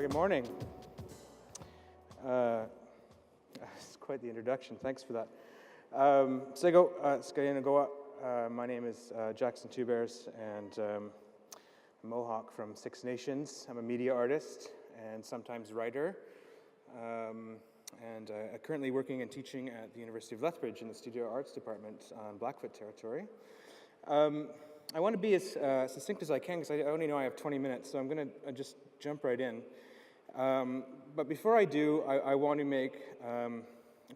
Good morning. It's quite the introduction. Thanks for that. My name is Jackson 2bears, and Mohawk from Six Nations. I'm a media artist and sometimes writer, and currently working and teaching at the University of Lethbridge in the Studio Arts Department on Blackfoot territory. I want to be as succinct as I can because I only know I have 20 minutes, so I'm going to just jump right in. But before I do, I want to make a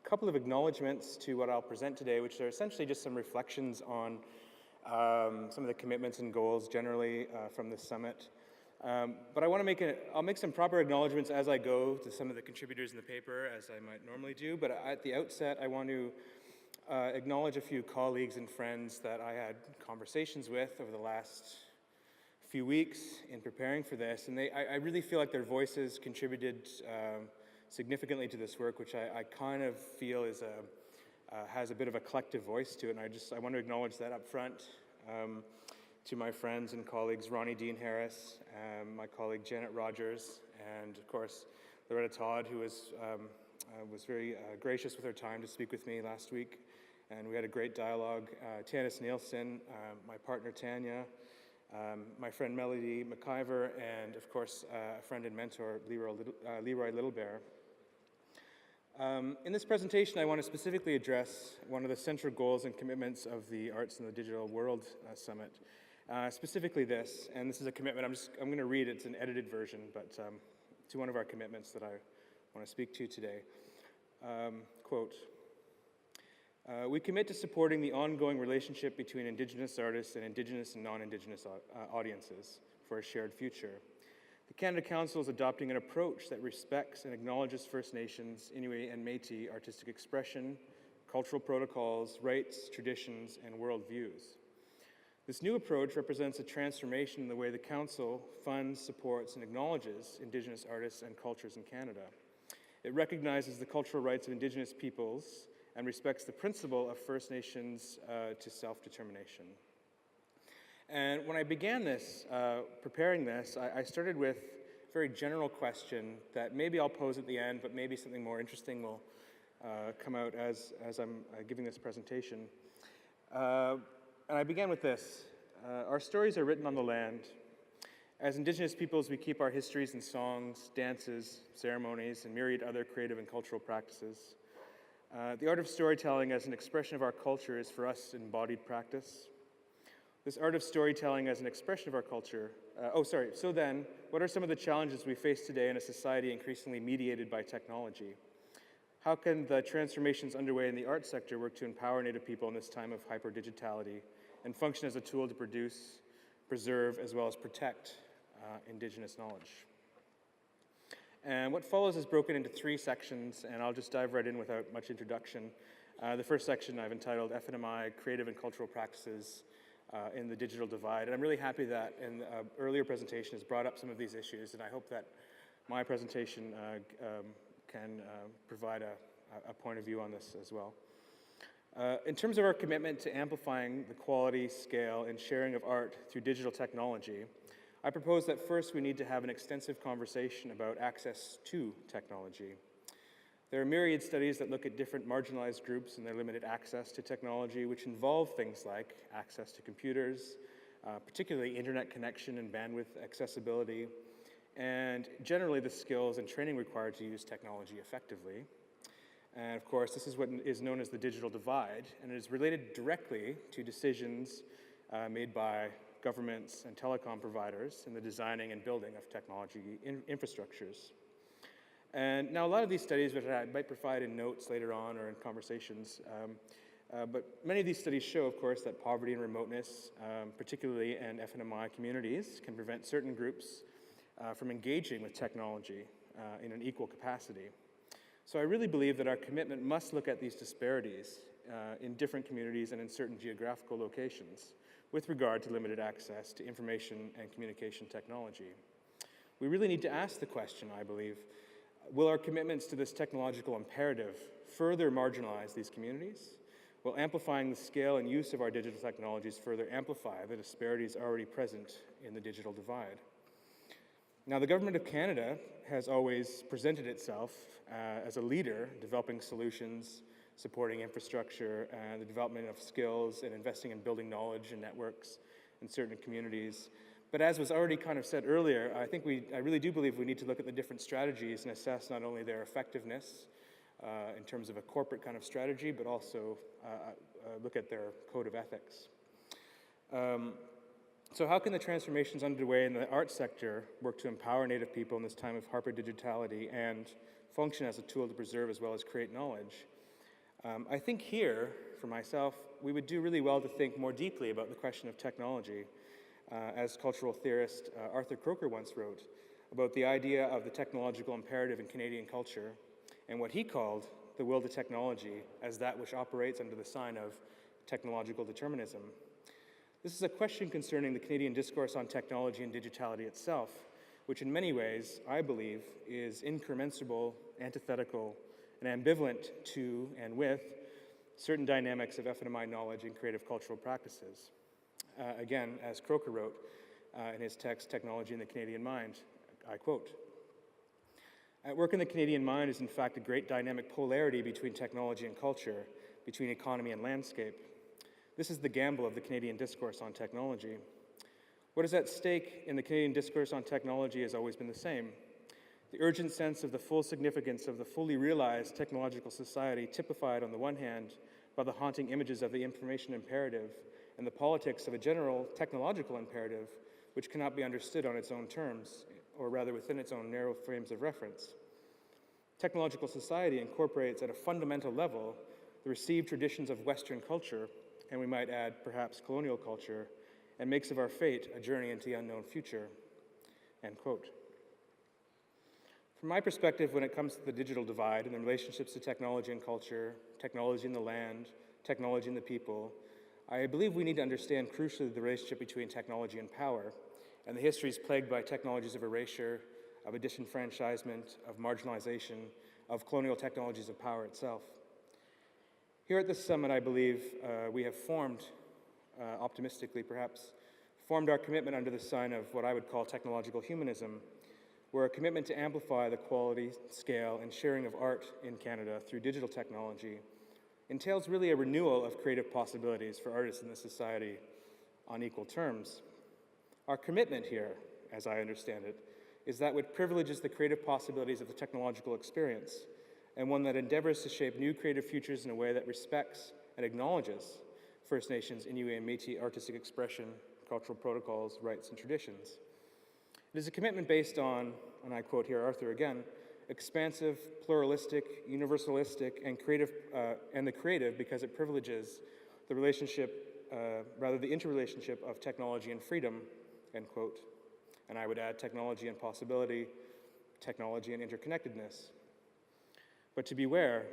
couple of acknowledgements to what I'll present today, which are essentially just some reflections on some of the commitments and goals generally from this summit. But I want to I'll make some proper acknowledgements as I go to some of the contributors in the paper, as I might normally do. But at the outset, I want to acknowledge a few colleagues and friends that I had conversations with over the last few weeks in preparing for this, and I really feel like their voices contributed significantly to this work, which I kind of feel is has a bit of a collective voice to it, and I want to acknowledge that up front to my friends and colleagues, Ronnie Dean Harris, my colleague Janet Rogers, and of course Loretta Todd, who was very gracious with her time to speak with me last week, and we had a great dialogue. Tanis Nielsen, my partner Tanya, my friend Melody McIver, and of course a friend and mentor, Leroy Littlebear. In this presentation, I want to specifically address one of the central goals and commitments of the Arts in the Digital World Summit. Specifically this, and this is a commitment, I'm going to read, it's an edited version, but to one of our commitments that I want to speak to today. Quote, we commit to supporting the ongoing relationship between Indigenous artists and Indigenous and non-Indigenous audiences for a shared future. The Canada Council is adopting an approach that respects and acknowledges First Nations, Inuit, and Métis artistic expression, cultural protocols, rights, traditions, and worldviews. This new approach represents a transformation in the way the Council funds, supports, and acknowledges Indigenous artists and cultures in Canada. It recognizes the cultural rights of Indigenous peoples and respects the principle of First Nations to self-determination. And when I began this, preparing this, I started with a very general question that maybe I'll pose at the end, but maybe something more interesting will come out as I'm giving this presentation. And I began with this. Our stories are written on the land. As Indigenous peoples, we keep our histories in songs, dances, ceremonies, and myriad other creative and cultural practices. The art of storytelling as an expression of our culture is for us embodied practice. This art of storytelling as an expression of our culture, so then, what are some of the challenges we face today in a society increasingly mediated by technology? How can the transformations underway in the arts sector work to empower Native people in this time of hyper-digitality and function as a tool to produce, preserve, as well as protect Indigenous knowledge? And what follows is broken into three sections, and I'll just dive right in without much introduction. The first section I've entitled FNMI, Creative and Cultural Practices in the Digital Divide. And I'm really happy that in the earlier presentation has brought up some of these issues, and I hope that my presentation can provide a point of view on this as well. In terms of our commitment to amplifying the quality, scale, and sharing of art through digital technology, I propose that first we need to have an extensive conversation about access to technology. There are myriad studies that look at different marginalized groups and their limited access to technology, which involve things like access to computers, particularly internet connection and bandwidth accessibility, and generally the skills and training required to use technology effectively. And of course, this is what is known as the digital divide, and it is related directly to decisions made by governments and telecom providers in the designing and building of technology infrastructures. And now a lot of these studies, which I might provide in notes later on or in conversations, but many of these studies show, of course, that poverty and remoteness, particularly in FNMI communities, can prevent certain groups from engaging with technology in an equal capacity. So I really believe that our commitment must look at these disparities in different communities and in certain geographical locations with regard to limited access to information and communication technology. We really need to ask the question, I believe, will our commitments to this technological imperative further marginalize these communities? Will amplifying the scale and use of our digital technologies further amplify the disparities already present in the digital divide? Now, the Government of Canada has always presented itself as a leader, developing solutions, supporting infrastructure, the development of skills, and investing in building knowledge and networks in certain communities. But as was already kind of said earlier, I really do believe we need to look at the different strategies and assess not only their effectiveness in terms of a corporate kind of strategy, but also look at their code of ethics. So how can the transformations underway in the arts sector work to empower Native people in this time of hyper-digitality and function as a tool to preserve as well as create knowledge? I think here, for myself, we would do really well to think more deeply about the question of technology. As cultural theorist Arthur Croker once wrote about the idea of the technological imperative in Canadian culture and what he called the will to technology as that which operates under the sign of technological determinism. This is a question concerning the Canadian discourse on technology and digitality itself, which in many ways, I believe, is incommensurable, antithetical, and ambivalent to and with certain dynamics of FNMI knowledge and creative cultural practices. Again, as Croker wrote in his text, Technology in the Canadian Mind, I quote, "At work in the Canadian mind is in fact a great dynamic polarity between technology and culture, between economy and landscape. This is the gamble of the Canadian discourse on technology. What is at stake in the Canadian discourse on technology has always been the same. The urgent sense of the full significance of the fully realized technological society typified on the one hand by the haunting images of the information imperative and the politics of a general technological imperative which cannot be understood on its own terms, or rather within its own narrow frames of reference. Technological society incorporates at a fundamental level the received traditions of Western culture, and we might add perhaps colonial culture, and makes of our fate a journey into the unknown future." End quote. From my perspective, when it comes to the digital divide and the relationships to technology and culture, technology and the land, technology and the people, I believe we need to understand crucially the relationship between technology and power, and the history is plagued by technologies of erasure, of disenfranchisement, of marginalization, of colonial technologies of power itself. Here at this summit, I believe we have formed, optimistically perhaps, formed our commitment under the sign of what I would call technological humanism, where a commitment to amplify the quality, scale, and sharing of art in Canada through digital technology entails really a renewal of creative possibilities for artists in this society on equal terms. Our commitment here, as I understand it, is that which privileges the creative possibilities of the technological experience, and one that endeavors to shape new creative futures in a way that respects and acknowledges First Nations, Inuit, and Métis artistic expression, cultural protocols, rights, and traditions. It is a commitment based on, and I quote here Arthur again, expansive, pluralistic, universalistic, and the creative because it privileges the relationship, the interrelationship of technology and freedom, end quote. And I would add technology and possibility, technology and interconnectedness. But to beware,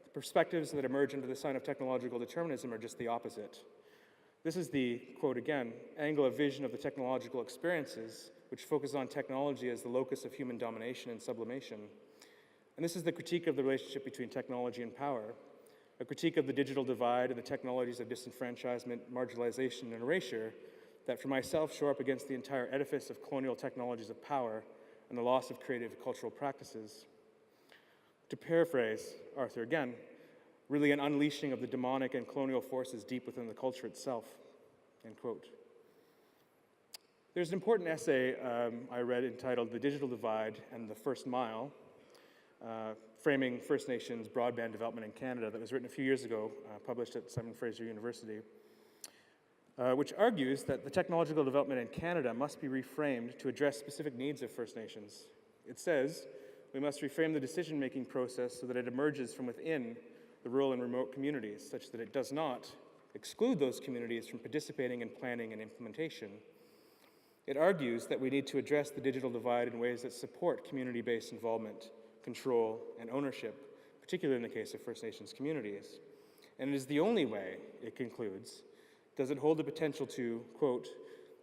the perspectives that emerge under the sign of technological determinism are just the opposite. This is the, quote again, angle of vision of the technological experiences which focus on technology as the locus of human domination and sublimation. And this is the critique of the relationship between technology and power, a critique of the digital divide and the technologies of disenfranchisement, marginalization, and erasure that for myself show up against the entire edifice of colonial technologies of power and the loss of creative cultural practices. To paraphrase Arthur again, really an unleashing of the demonic and colonial forces deep within the culture itself, end quote. There's an important essay I read entitled "The Digital Divide and the First Mile," framing First Nations broadband development in Canada, that was written a few years ago, published at Simon Fraser University, which argues that the technological development in Canada must be reframed to address specific needs of First Nations. It says, we must reframe the decision-making process so that it emerges from within the rural and remote communities, such that it does not exclude those communities from participating in planning and implementation. It argues that we need to address the digital divide in ways that support community-based involvement, control, and ownership, particularly in the case of First Nations communities. And it is the only way, it concludes, does it hold the potential to, quote,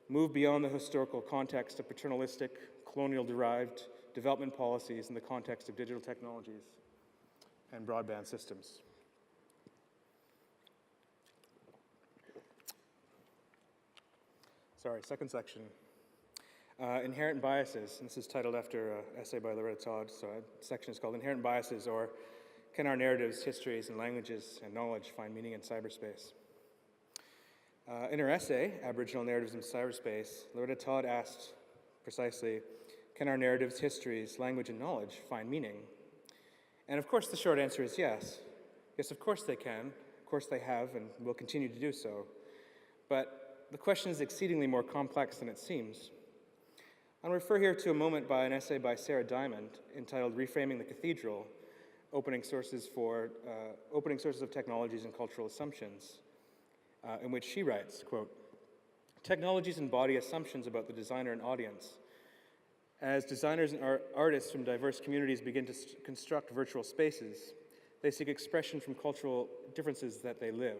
move beyond the historical context of paternalistic, colonial-derived development policies in the context of digital technologies and broadband systems. Sorry, second section. Inherent Biases, and this is titled after an essay by Loretta Todd, so the section is called Inherent Biases, or Can Our Narratives, Histories, and Languages and Knowledge Find Meaning in Cyberspace? In her essay, Aboriginal Narratives in Cyberspace, Loretta Todd asked precisely, can our narratives, histories, language, and knowledge find meaning? And of course the short answer is yes. Yes, of course they can. Of course they have and will continue to do so. But the question is exceedingly more complex than it seems. I'll refer here to a moment by an essay by Sarah Diamond entitled Reframing the Cathedral, Opening Sources of Technologies and Cultural Assumptions, in which she writes, quote, technologies embody assumptions about the designer and audience. As designers and artists from diverse communities begin to construct virtual spaces, they seek expression from cultural differences that they live.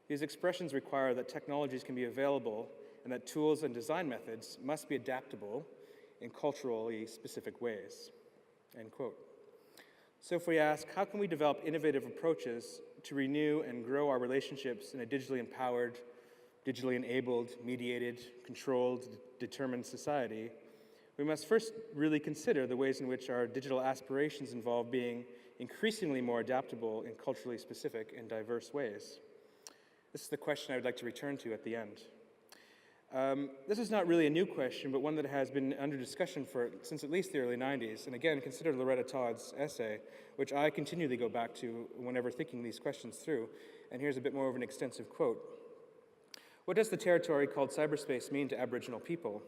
These expressions require that technologies can be available and that tools and design methods must be adaptable in culturally specific ways, end quote. So if we ask, how can we develop innovative approaches to renew and grow our relationships in a digitally empowered, digitally enabled, mediated, controlled, determined society, we must first really consider the ways in which our digital aspirations involve being increasingly more adaptable in culturally specific and diverse ways. This is the question I would like to return to at the end. This is not really a new question, but one that has been under discussion since at least the early 90s. And again, consider Loretta Todd's essay, which I continually go back to whenever thinking these questions through. And here's a bit more of an extensive quote. What does the territory called cyberspace mean to Aboriginal people?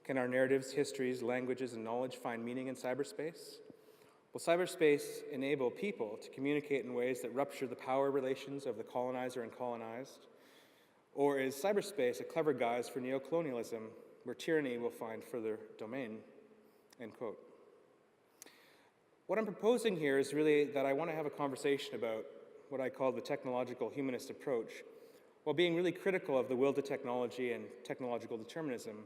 Can our narratives, histories, languages, and knowledge find meaning in cyberspace? Will cyberspace enable people to communicate in ways that rupture the power relations of the colonizer and colonized? Or is cyberspace a clever guise for neocolonialism, where tyranny will find further domain? End quote. What I'm proposing here is really that I want to have a conversation about what I call the technological humanist approach, while being really critical of the will to technology and technological determinism,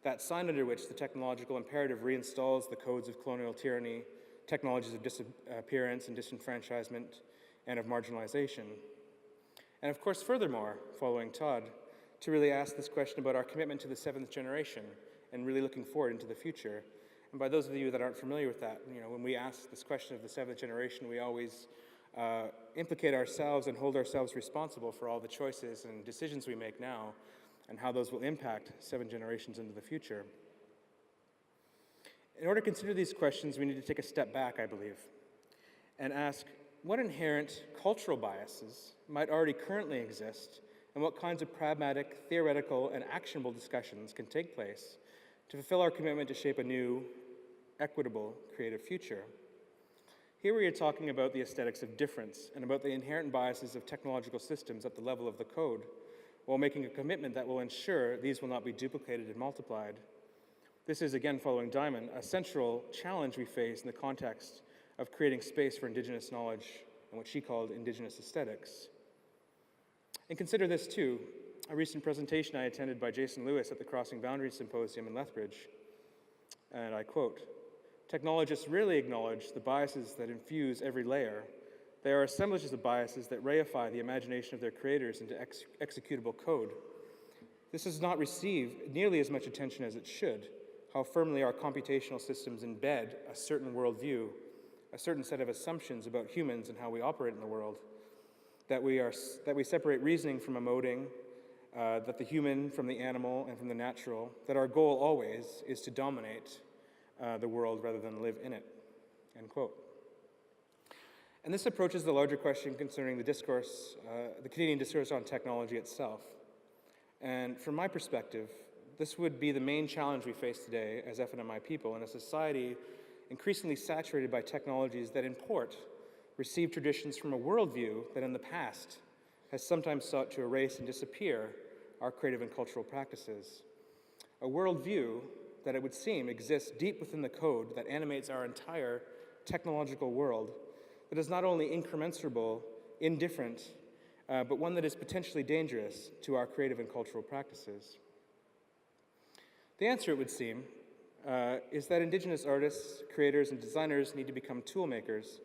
that sign under which the technological imperative reinstalls the codes of colonial tyranny, technologies of disappearance and disenfranchisement, and of marginalization. And of course, furthermore, following Todd, to really ask this question about our commitment to the seventh generation and really looking forward into the future. And by those of you that aren't familiar with that, when we ask this question of the seventh generation, we always implicate ourselves and hold ourselves responsible for all the choices and decisions we make now and how those will impact 7 generations into the future. In order to consider these questions, we need to take a step back, I believe, and ask what inherent cultural biases might already currently exist and what kinds of pragmatic, theoretical, and actionable discussions can take place to fulfill our commitment to shape a new, equitable, creative future. Here we are talking about the aesthetics of difference and about the inherent biases of technological systems at the level of the code, while making a commitment that will ensure these will not be duplicated and multiplied. This is, again, following Diamond, a central challenge we face in the context of creating space for Indigenous knowledge and what she called Indigenous Aesthetics. And consider this too, a recent presentation I attended by Jason Lewis at the Crossing Boundaries Symposium in Lethbridge. And I quote, technologists rarely acknowledge the biases that infuse every layer. They are assemblages of biases that reify the imagination of their creators into executable code. This does not receive nearly as much attention as it should, how firmly our computational systems embed a certain worldview, a certain set of assumptions about humans and how we operate in the world, that we separate reasoning from emoting, that the human from the animal and from the natural, that our goal always is to dominate the world rather than live in it, end quote. And this approaches the larger question concerning the discourse, the Canadian discourse on technology itself. And from my perspective, this would be the main challenge we face today as FNMI people in a society increasingly saturated by technologies that import received traditions from a worldview that in the past has sometimes sought to erase and disappear our creative and cultural practices. A worldview that it would seem exists deep within the code that animates our entire technological world, that is not only incommensurable, indifferent, but one that is potentially dangerous to our creative and cultural practices. The answer, it would seem, is that Indigenous artists, creators, and designers need to become tool makers,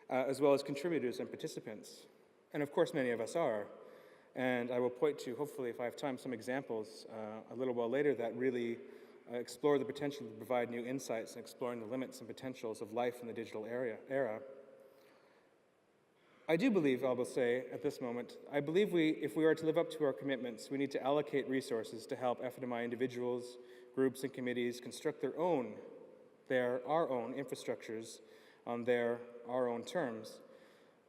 as well as contributors and participants. And of course, many of us are. And I will point to, hopefully, if I have time, some examples a little while later that really explore the potential to provide new insights and exploring the limits and potentials of life in the digital era. I do believe, I will say at this moment, I believe if we are to live up to our commitments, we need to allocate resources to help FNMI individuals, groups, and committees construct our own infrastructures on our own terms,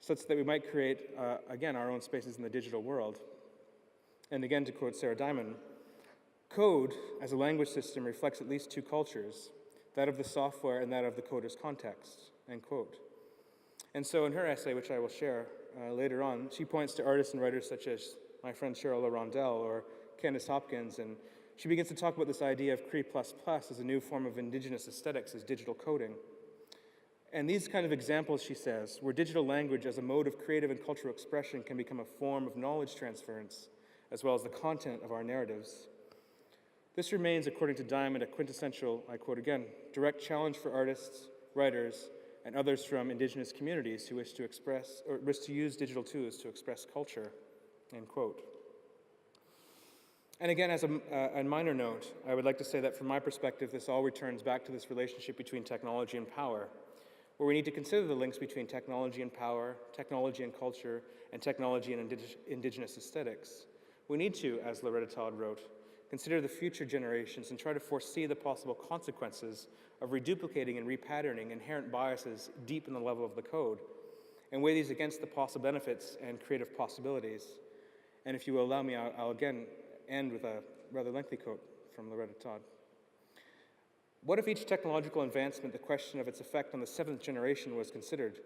such that we might create, again, our own spaces in the digital world. And again, to quote Sarah Diamond, code as a language system reflects at least two cultures, that of the software and that of the coder's context, end quote. And so in her essay, which I will share later on, she points to artists and writers such as my friend Cheryl Rondell or Candace Hopkins, and she begins to talk about this idea of Cree++ as a new form of Indigenous aesthetics as digital coding. And these kind of examples, she says, where digital language as a mode of creative and cultural expression can become a form of knowledge transference, as well as the content of our narratives. This remains, according to Diamond, a quintessential, I quote again, direct challenge for artists, writers, and others from Indigenous communities who wish to use digital tools to express culture, end quote. And again, as a minor note, I would like to say that from my perspective, this all returns back to this relationship between technology and power, where we need to consider the links between technology and power, technology and culture, and technology and Indigenous aesthetics. We need to, as Loretta Todd wrote, consider the future generations and try to foresee the possible consequences of reduplicating and repatterning inherent biases deep in the level of the code, and weigh these against the possible benefits and creative possibilities. And if you will allow me, I'll again end with a rather lengthy quote from Loretta Todd. What if each technological advancement, the question of its effect on the seventh generation, was considered?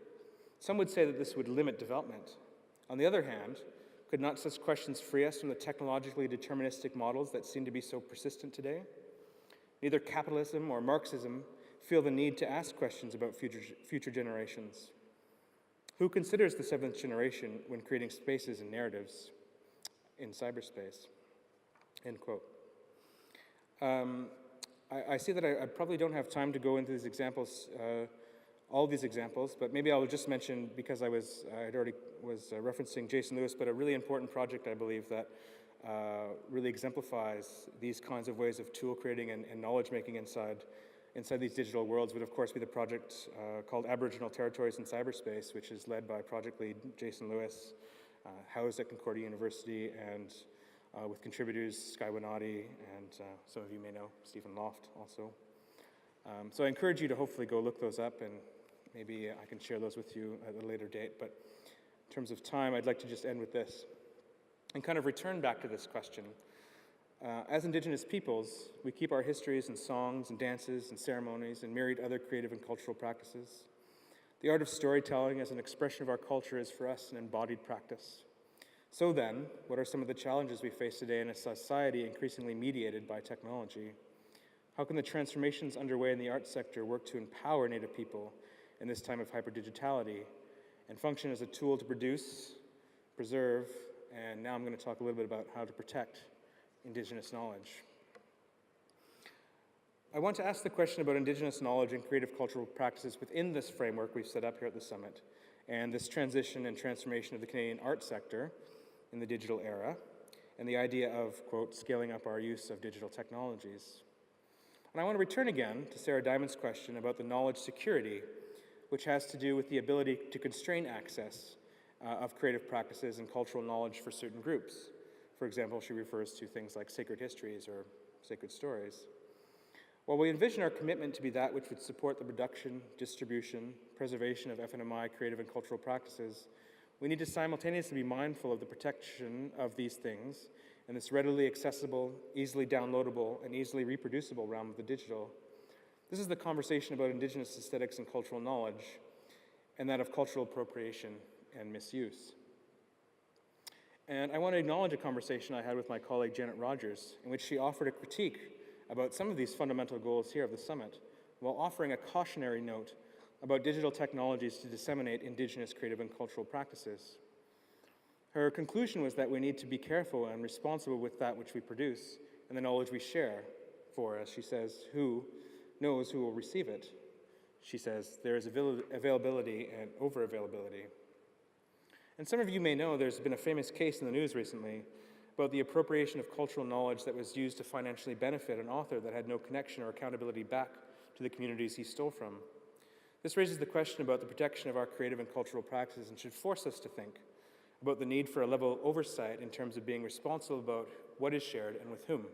Some would say that this would limit development. On the other hand, could not such questions free us from the technologically deterministic models that seem to be so persistent today? Neither capitalism or Marxism feel the need to ask questions about future generations. Who considers the seventh generation when creating spaces and narratives in cyberspace? End quote. I see that I probably don't have time to go into these examples, all these examples, but maybe I'll just mention, because I already was referencing Jason Lewis, but a really important project, I believe, that really exemplifies these kinds of ways of tool creating and knowledge making inside these digital worlds would, of course, be the project called Aboriginal Territories in Cyberspace, which is led by project lead Jason Lewis, housed at Concordia University, and with contributors Sky Winati, and some of you may know Stephen Loft also. So I encourage you to hopefully go look those up, and maybe I can share those with you at a later date. But in terms of time, I'd like to just end with this and kind of return back to this question. As Indigenous peoples, we keep our histories and songs and dances and ceremonies and myriad other creative and cultural practices. The art of storytelling as an expression of our culture is for us an embodied practice. So then, what are some of the challenges we face today in a society increasingly mediated by technology? How can the transformations underway in the arts sector work to empower Native people in this time of hyperdigitality and function as a tool to produce, preserve, and now I'm going to talk a little bit about how to protect Indigenous knowledge. I want to ask the question about Indigenous knowledge and creative cultural practices within this framework we've set up here at the Summit, and this transition and transformation of the Canadian arts sector in the digital era, and the idea of, quote, scaling up our use of digital technologies. And I want to return again to Sarah Diamond's question about the knowledge security, which has to do with the ability to constrain access of creative practices and cultural knowledge for certain groups. For example, she refers to things like sacred histories or sacred stories. While we envision our commitment to be that which would support the production, distribution, preservation of FNMI creative and cultural practices, we need to simultaneously be mindful of the protection of these things in this readily accessible, easily downloadable, and easily reproducible realm of the digital. This is the conversation about Indigenous aesthetics and cultural knowledge, and that of cultural appropriation and misuse. And I want to acknowledge a conversation I had with my colleague Janet Rogers, in which she offered a critique about some of these fundamental goals here of the Summit, while offering a cautionary note about digital technologies to disseminate Indigenous creative and cultural practices. Her conclusion was that we need to be careful and responsible with that which we produce and the knowledge we share, for, as she says, who knows who will receive it. She says, there is availability and over-availability. And some of you may know there's been a famous case in the news recently about the appropriation of cultural knowledge that was used to financially benefit an author that had no connection or accountability back to the communities he stole from. This raises the question about the protection of our creative and cultural practices and should force us to think about the need for a level of oversight in terms of being responsible about what is shared and with whom.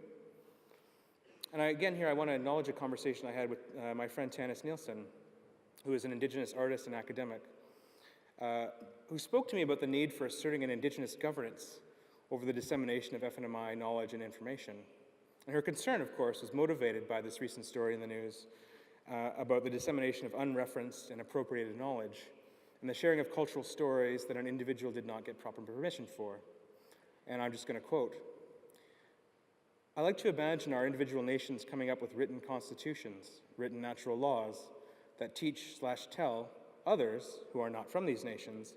And again here I want to acknowledge a conversation I had with my friend Tanis Nielsen, who is an Indigenous artist and academic, who spoke to me about the need for asserting an Indigenous governance over the dissemination of FNMI knowledge and information. And her concern, of course, was motivated by this recent story in the news about the dissemination of unreferenced and appropriated knowledge and the sharing of cultural stories that an individual did not get proper permission for. And I'm just going to quote, "I like to imagine our individual nations coming up with written constitutions, written natural laws that teach/tell others who are not from these nations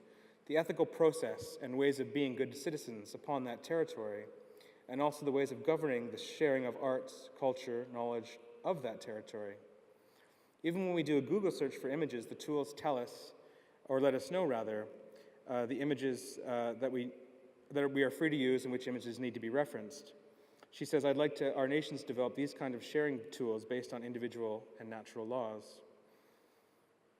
the ethical process and ways of being good citizens upon that territory, and also the ways of governing the sharing of arts, culture, knowledge of that territory. Even when we do a Google search for images, the tools tell us, or let us know rather, the images that we are free to use and which images need to be referenced." She says, "I'd like our nations develop these kind of sharing tools based on individual and natural laws."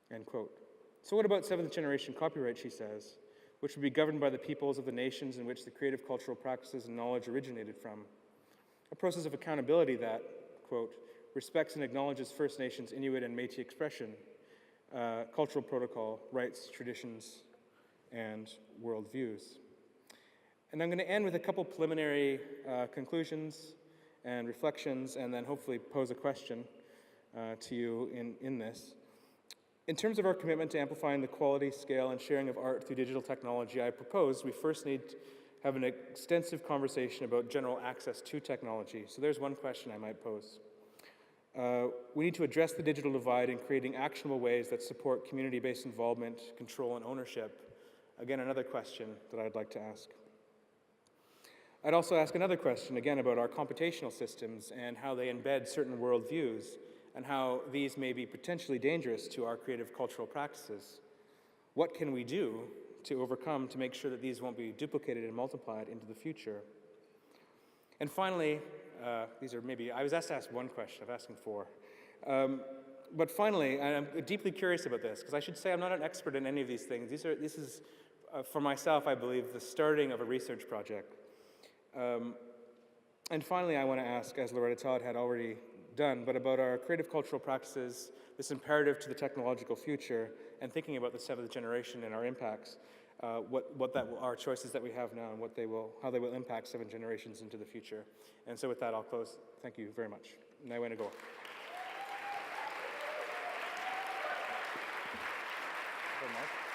End quote. So what about seventh generation copyright, she says, which would be governed by the peoples of the nations in which the creative cultural practices and knowledge originated from? A process of accountability that, quote, "respects and acknowledges First Nations, Inuit, and Métis expression, cultural protocol, rights, traditions, and worldviews." And I'm going to end with a couple preliminary conclusions and reflections, and then hopefully pose a question to you in this. In terms of our commitment to amplifying the quality, scale, and sharing of art through digital technology, I propose we first need to have an extensive conversation about general access to technology. So there's one question I might pose. We need to address the digital divide in creating actionable ways that support community-based involvement, control, and ownership. Again, another question that I'd like to ask. I'd also ask another question, again, about our computational systems and how they embed certain worldviews and how these may be potentially dangerous to our creative cultural practices. What can we do to overcome to make sure that these won't be duplicated and multiplied into the future? And finally, these are maybe, I was asked to ask one question, I'm asking four. But finally, and I'm deeply curious about this, because I should say I'm not an expert in any of these things. This is, for myself, I believe, the starting of a research project. And finally, I want to ask, as Loretta Todd had already done, but about our creative cultural practices, this imperative to the technological future, and thinking about the seventh generation and our impacts, our choices that we have now, and how they will impact 7 generations into the future. And so with that, I'll close. Thank you very much. Now I'm going to go. Mark.